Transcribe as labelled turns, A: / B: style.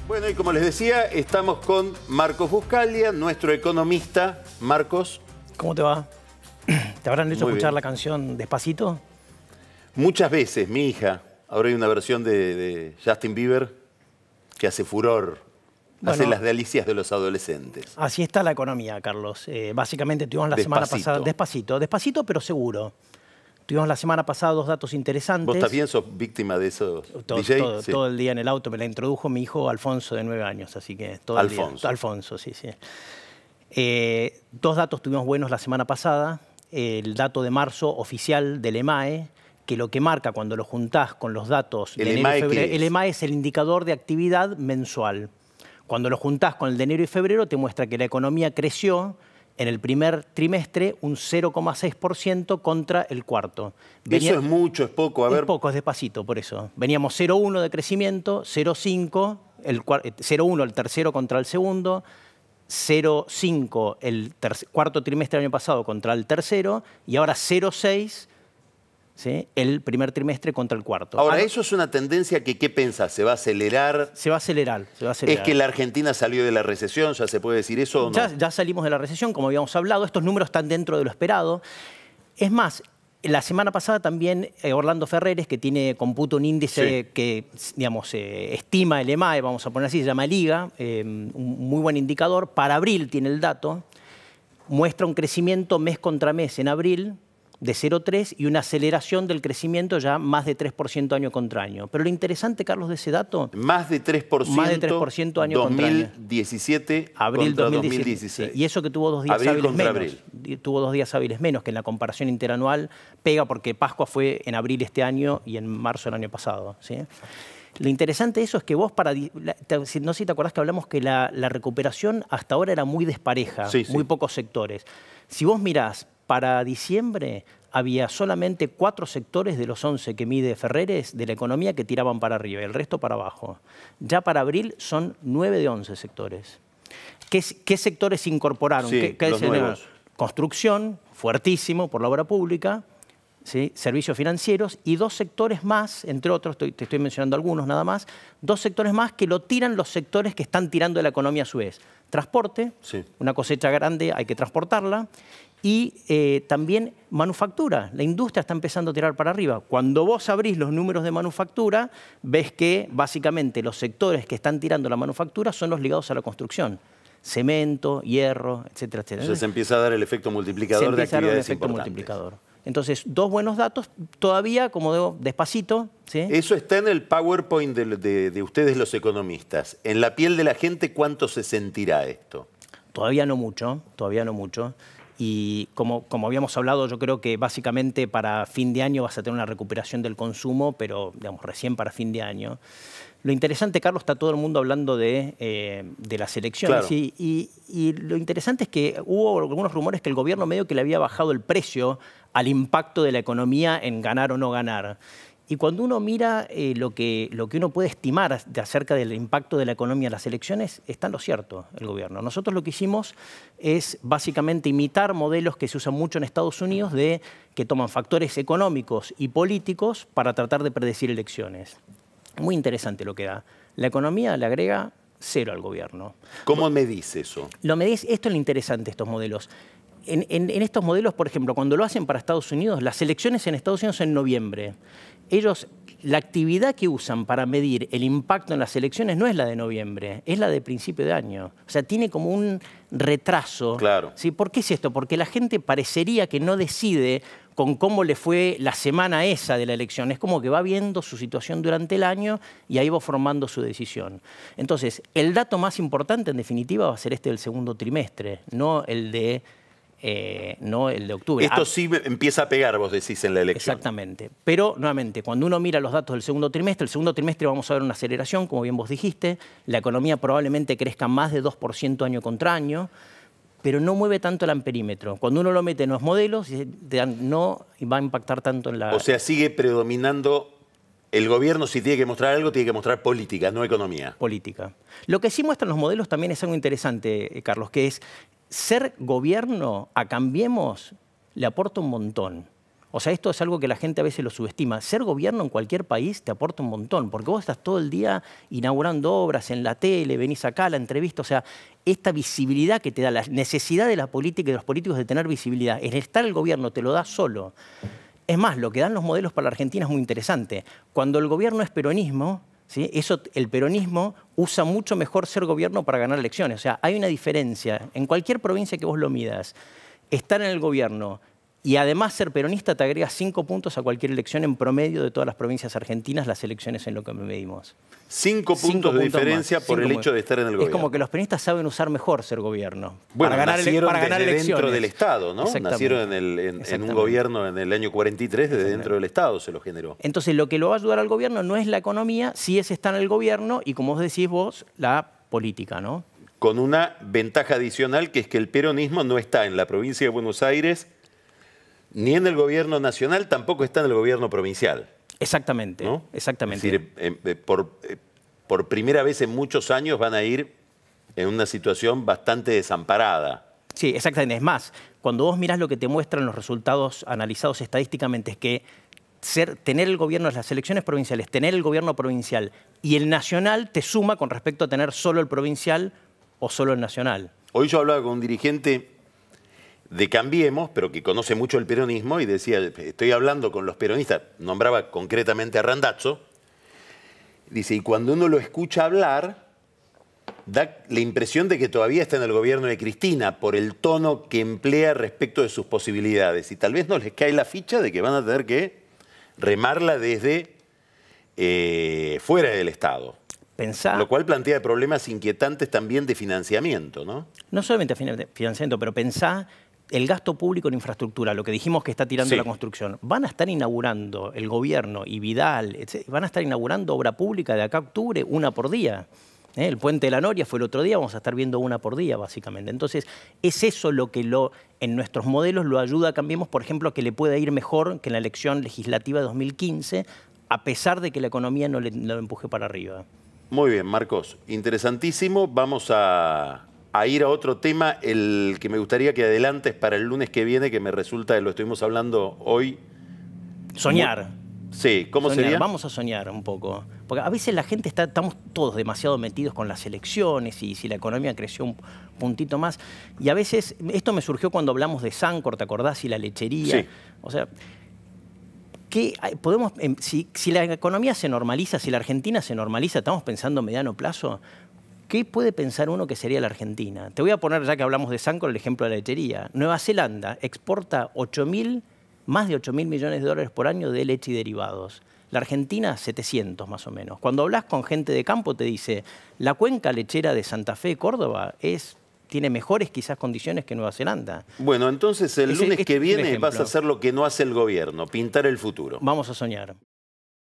A: Bueno, y como les decía, estamos con Marcos Buscaglia, nuestro economista. Marcos.
B: ¿Cómo te va? ¿Te habrán hecho
A: Muy
B: escuchar
A: bien.
B: la canción Despacito?
A: Muchas veces, mi hija, ahora hay una versión de Justin Bieber que hace furor, hace las delicias de los adolescentes.
B: Así está la economía, Carlos. Básicamente tuvimos la semana pasada... Despacito, pero seguro. Tuvimos la semana pasada dos datos interesantes.
A: ¿Vos también sos víctima de esos DJs?
B: Todo el día en el auto me la introdujo mi hijo Alfonso, de 9 años, así que todo el día. Alfonso, sí. Dos datos tuvimos buenos la semana pasada. El dato de marzo oficial del EMAE, que lo que marca cuando lo juntás con los datos de enero y febrero... El EMAE es el indicador de actividad mensual. Cuando lo juntás con el de enero y febrero, te muestra que la economía creció en el primer trimestre un 0,6% contra el cuarto.
A: ¿Eso es mucho, es poco? A ver.
B: Es poco, es despacito, por eso. Veníamos 0,1 de crecimiento, 0,5, 0,1 el tercero contra el segundo, 0,5 el cuarto trimestre del año pasado contra el tercero, y ahora 0,6 ¿sí? El primer trimestre contra el cuarto.
A: Ahora, eso es una tendencia que, ¿qué pensás? ¿Se va a acelerar?
B: Se va a acelerar.
A: ¿Es que la Argentina salió de la recesión? ¿Ya se puede decir eso o no?
B: Ya salimos de la recesión, como habíamos hablado. Estos números están dentro de lo esperado. Es más, la semana pasada también Orlando Ferreres, que computa un índice que, digamos, estima el EMAE, vamos a poner así, se llama Liga, un muy buen indicador. Para abril tiene el dato, muestra un crecimiento mes contra mes en abril de 0,3 y una aceleración del crecimiento ya más de 3% año contra año. Pero lo interesante, Carlos, de ese dato...
A: Más de 3%,
B: año contra año.
A: 2017
B: abril
A: contra
B: 2016. Y eso que tuvo 2 días hábiles menos. Tuvo 2 días hábiles menos, que en la comparación interanual pega porque Pascua fue en abril este año y en marzo del año pasado, ¿sí? Lo interesante de eso es que vos, no sé si te acordás que hablamos que la recuperación hasta ahora era muy despareja, muy pocos sectores. Si vos mirás, para diciembre había solamente 4 sectores de los 11 que mide Ferreres de la economía que tiraban para arriba y el resto para abajo. Ya para abril son 9 de 11 sectores. ¿Qué sectores se incorporaron?
A: Los nuevos.
B: Construcción, fuertísimo por la obra pública, ¿sí? Servicios financieros y 2 sectores más, entre otros, te estoy mencionando algunos nada más, 2 sectores más que lo tiran los sectores que están tirando de la economía a su vez. Transporte, una cosecha grande, hay que transportarla. Y también manufactura. La industria está empezando a tirar para arriba. Cuando vos abrís los números de manufactura, ves que básicamente los sectores que están tirando la manufactura son los ligados a la construcción. Cemento, hierro, etcétera, etcétera.
A: Entonces se empieza a dar el efecto multiplicador de actividades importantes.
B: Entonces, 2 buenos datos. Todavía, como digo, despacito. ¿Sí?
A: Eso está en el PowerPoint de ustedes los economistas. En la piel de la gente, ¿cuánto se sentirá esto?
B: Todavía no mucho, todavía no mucho. Y como habíamos hablado, yo creo que básicamente para fin de año vas a tener una recuperación del consumo, pero digamos, recién para fin de año. Lo interesante, Carlos, está todo el mundo hablando de las elecciones.
A: Claro.
B: Y lo interesante es que hubo algunos rumores que el gobierno medio que le había bajado el precio al impacto de la economía en ganar o no ganar. Y cuando uno mira lo que uno puede estimar acerca del impacto de la economía en las elecciones, está en lo cierto el gobierno. Nosotros lo que hicimos es básicamente imitar modelos que se usan mucho en Estados Unidos que toman factores económicos y políticos para tratar de predecir elecciones. Muy interesante lo que da. La economía le agrega 0 al gobierno.
A: ¿Cómo medís eso?
B: Lo medís, esto es lo interesante, estos modelos. En estos modelos, por ejemplo, cuando lo hacen para Estados Unidos, las elecciones en Estados Unidos son en noviembre. Ellos, la actividad que usan para medir el impacto en las elecciones no es la de noviembre, es la de principio de año. O sea, tiene como un retraso.
A: Claro.
B: ¿Sí? ¿Por qué es esto? Porque la gente parecería que no decide con cómo le fue la semana esa de la elección. Es como que va viendo su situación durante el año y ahí va formando su decisión. Entonces, el dato más importante, en definitiva, va a ser este del segundo trimestre, no el de octubre.
A: Esto sí empieza a pegar, vos decís, en la elección.
B: Exactamente. Pero, nuevamente, cuando uno mira los datos del segundo trimestre vamos a ver una aceleración, como bien vos dijiste. La economía probablemente crezca más de 2% año contra año, pero no mueve tanto el amperímetro. Cuando uno lo mete en los modelos, no va a impactar tanto en la...
A: O sea, sigue predominando... El gobierno, si tiene que mostrar algo, tiene que mostrar política, no economía.
B: Política. Lo que sí muestran los modelos también es algo interesante, Carlos, que es ser gobierno a Cambiemos le aporta un montón. O sea, esto es algo que la gente a veces lo subestima. Ser gobierno en cualquier país te aporta un montón, porque vos estás todo el día inaugurando obras en la tele, venís acá a la entrevista. O sea, esta visibilidad que te da, la necesidad de la política y de los políticos de tener visibilidad, el estar el gobierno te lo da solo. Es más, lo que dan los modelos para la Argentina es muy interesante. Cuando el gobierno es peronismo, ¿sí? El peronismo usa mucho mejor ser gobierno para ganar elecciones. O sea, hay una diferencia. En cualquier provincia que vos lo midas, estar en el gobierno y además ser peronista te agrega 5 puntos a cualquier elección en promedio de todas las provincias argentinas, las elecciones en lo que medimos.
A: 5 puntos de diferencia por el hecho de estar en el gobierno.
B: Es como que los peronistas saben usar mejor ser gobierno.
A: Bueno,
B: para ganar elecciones.
A: Dentro del Estado, ¿no? Nacieron en un gobierno en el año 43, desde dentro del Estado se lo generó.
B: Entonces, lo que lo va a ayudar al gobierno no es la economía, sí es estar en el gobierno y, como vos decís vos, la política, ¿no?
A: Con una ventaja adicional, que es que el peronismo no está en la provincia de Buenos Aires, ni en el gobierno nacional, tampoco está en el gobierno provincial.
B: Exactamente,
A: ¿no?
B: exactamente.
A: Es decir, por primera vez en muchos años van a ir en una situación bastante desamparada.
B: Sí, exactamente. Es más, cuando vos mirás lo que te muestran los resultados analizados estadísticamente, es que tener el gobierno de las elecciones provinciales, tener el gobierno provincial y el nacional te suma con respecto a tener solo el provincial o solo el nacional.
A: Hoy yo hablaba con un dirigente de Cambiemos, pero que conoce mucho el peronismo, y decía, estoy hablando con los peronistas, nombraba concretamente a Randazzo, dice, y cuando uno lo escucha hablar, da la impresión de que todavía está en el gobierno de Cristina, por el tono que emplea respecto de sus posibilidades, y tal vez no les cae la ficha de que van a tener que remarla desde fuera del Estado. Lo cual plantea problemas inquietantes también de financiamiento, ¿no?
B: No solamente financiamiento, pero pensá el gasto público en infraestructura, lo que dijimos que está tirando la construcción. Van a estar inaugurando el gobierno y Vidal, etc., van a estar inaugurando obra pública de acá a octubre, una por día. El Puente de la Noria fue el otro día, vamos a estar viendo una por día, básicamente. Entonces, es eso lo que en nuestros modelos lo ayuda a Cambiemos, por ejemplo, a que le pueda ir mejor que en la elección legislativa de 2015, a pesar de que la economía no lo empuje para arriba.
A: Muy bien, Marcos. Interesantísimo. Vamos a ir a otro tema, el que me gustaría que adelantes para el lunes que viene, que me resulta que lo estuvimos hablando hoy.
B: Soñar.
A: Sí, ¿cómo sería?
B: Vamos a soñar un poco. Porque a veces la gente estamos todos demasiado metidos con las elecciones y si la economía creció un puntito más. Y a veces, esto me surgió cuando hablamos de Sancor, ¿te acordás? Y la lechería.
A: Sí.
B: O sea, si la economía se normaliza, si la Argentina se normaliza, estamos pensando a mediano plazo, ¿qué puede pensar uno que sería la Argentina? Te voy a poner, ya que hablamos de Sancor, el ejemplo de la lechería. Nueva Zelanda exporta más de 8.000 millones de dólares por año de leche y derivados. La Argentina, 700 más o menos. Cuando hablas con gente de campo te dice, la cuenca lechera de Santa Fe, Córdoba, tiene mejores quizás condiciones que Nueva Zelanda.
A: Bueno, entonces el lunes que viene vas a hacer lo que no hace el gobierno, pintar el futuro.
B: Vamos a soñar.